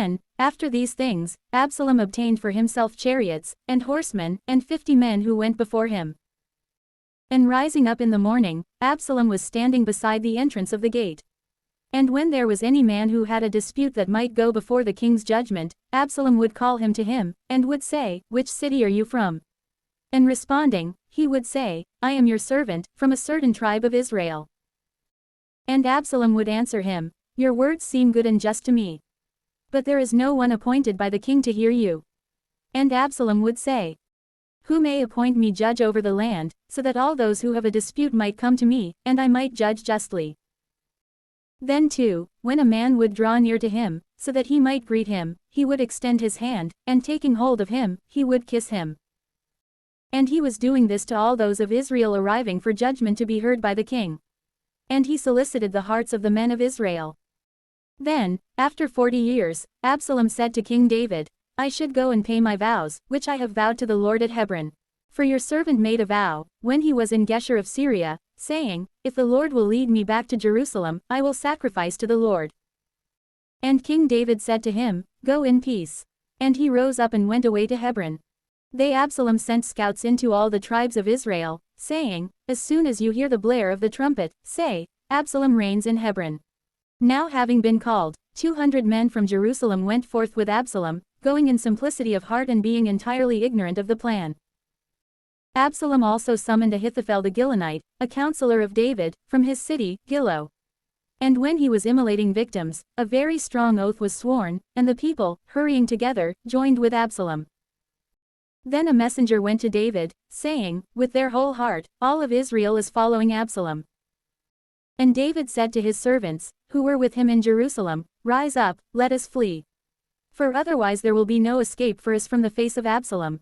Then, after these things, Absalom obtained for himself chariots, and horsemen, and 50 men who went before him. And rising up in the morning, Absalom was standing beside the entrance of the gate. And when there was any man who had a dispute that might go before the king's judgment, Absalom would call him to him, and would say, "Which city are you from?" And responding, he would say, "I am your servant, from a certain tribe of Israel." And Absalom would answer him, "Your words seem good and just to me. But there is no one appointed by the king to hear you." And Absalom would say, "Who may appoint me judge over the land, so that all those who have a dispute might come to me, and I might judge justly?" Then too, when a man would draw near to him, so that he might greet him, he would extend his hand, and taking hold of him, he would kiss him. And he was doing this to all those of Israel arriving for judgment to be heard by the king. And he solicited the hearts of the men of Israel. Then, after 40 years, Absalom said to King David, "I should go and pay my vows, which I have vowed to the Lord at Hebron. For your servant made a vow, when he was in Geshur of Syria, saying, If the Lord will lead me back to Jerusalem, I will sacrifice to the Lord." And King David said to him, "Go in peace." And he rose up and went away to Hebron. They Absalom sent scouts into all the tribes of Israel, saying, "As soon as you hear the blare of the trumpet, say, Absalom reigns in Hebron." Now having been called, 200 men from Jerusalem went forth with Absalom, going in simplicity of heart and being entirely ignorant of the plan. Absalom also summoned Ahithophel the Gilonite, a counselor of David, from his city, Gilo. And when he was immolating victims, a very strong oath was sworn, and the people, hurrying together, joined with Absalom. Then a messenger went to David, saying, "With their whole heart, all of Israel is following Absalom." And David said to his servants, who were with him in Jerusalem, "Rise up, let us flee. For otherwise there will be no escape for us from the face of Absalom.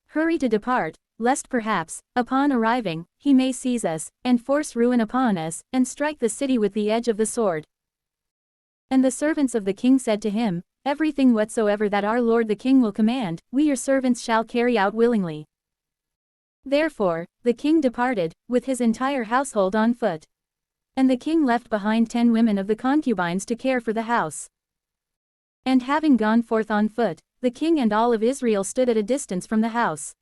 Hurry to depart, lest perhaps, upon arriving, he may seize us, and force ruin upon us, and strike the city with the edge of the sword." And the servants of the king said to him, "Everything whatsoever that our lord the king will command, we your servants shall carry out willingly." Therefore, the king departed, with his entire household on foot. And the king left behind 10 women of the concubines to care for the house. And having gone forth on foot, the king and all of Israel stood at a distance from the house.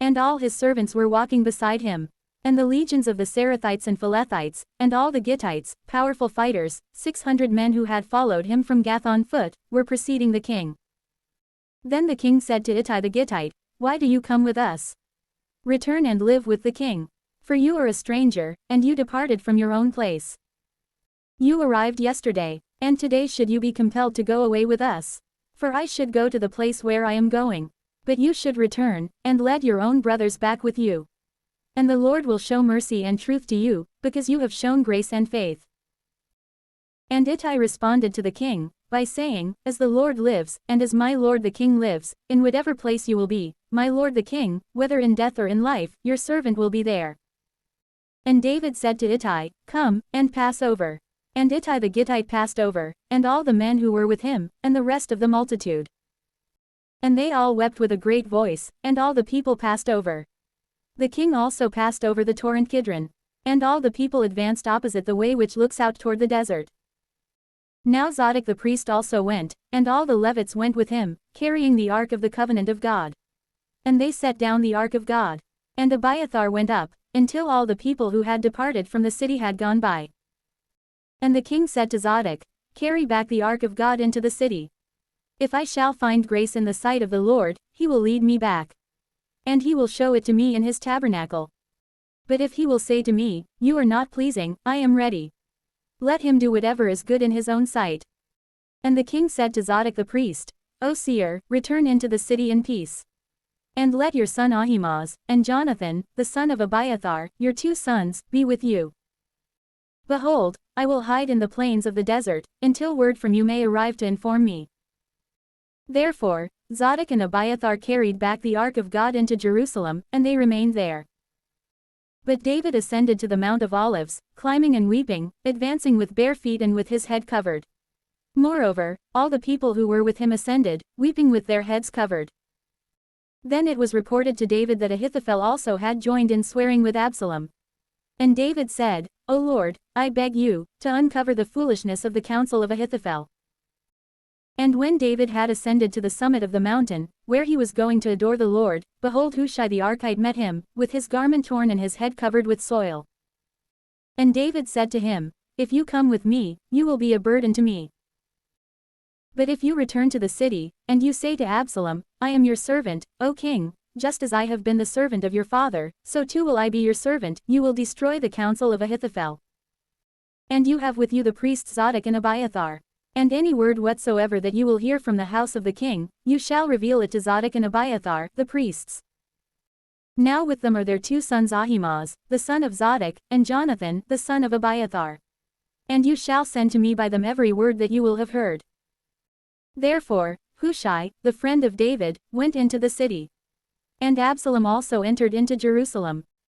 And all his servants were walking beside him. And the legions of the Sarathites and Philethites, and all the Gittites, powerful fighters, 600 men who had followed him from Gath on foot, were preceding the king. Then the king said to Ittai the Gittite, "Why do you come with us? Return and live with the king. For you are a stranger, and you departed from your own place. You arrived yesterday, and today should you be compelled to go away with us. For I should go to the place where I am going. But you should return, and lead your own brothers back with you. And the Lord will show mercy and truth to you, because you have shown grace and faith." And Ittai responded to the king, by saying, "As the Lord lives, and as my lord the king lives, in whatever place you will be, my lord the king, whether in death or in life, your servant will be there." And David said to Ittai, "Come, and pass over." And Ittai the Gittite passed over, and all the men who were with him, and the rest of the multitude. And they all wept with a great voice, and all the people passed over. The king also passed over the torrent Kidron. And all the people advanced opposite the way which looks out toward the desert. Now Zadok the priest also went, and all the Levites went with him, carrying the ark of the covenant of God. And they set down the ark of God. And Abiathar went up, until all the people who had departed from the city had gone by. And the king said to Zadok, "Carry back the ark of God into the city. If I shall find grace in the sight of the Lord, he will lead me back. And he will show it to me in his tabernacle. But if he will say to me, You are not pleasing, I am ready. Let him do whatever is good in his own sight." And the king said to Zadok the priest, "O seer, return into the city in peace. And let your son Ahimaaz, and Jonathan, the son of Abiathar, your 2 sons, be with you. Behold, I will hide in the plains of the desert, until word from you may arrive to inform me." Therefore, Zadok and Abiathar carried back the ark of God into Jerusalem, and they remained there. But David ascended to the Mount of Olives, climbing and weeping, advancing with bare feet and with his head covered. Moreover, all the people who were with him ascended, weeping with their heads covered. Then it was reported to David that Ahithophel also had joined in swearing with Absalom. And David said, "O Lord, I beg you, to uncover the foolishness of the counsel of Ahithophel." And when David had ascended to the summit of the mountain, where he was going to adore the Lord, behold Hushai the Archite met him, with his garment torn and his head covered with soil. And David said to him, If you come with me, you will be a burden to me. But if you return to the city, and you say to Absalom, I am your servant, O king, just as I have been the servant of your father, so too will I be your servant, you will destroy the counsel of Ahithophel. And you have with you the priests Zadok and Abiathar. And any word whatsoever that you will hear from the house of the king, you shall reveal it to Zadok and Abiathar, the priests. Now with them are their 2 sons Ahimaaz, the son of Zadok, and Jonathan, the son of Abiathar. And you shall send to me by them every word that you will have heard. Therefore, Hushai, the friend of David, went into the city. And Absalom also entered into Jerusalem.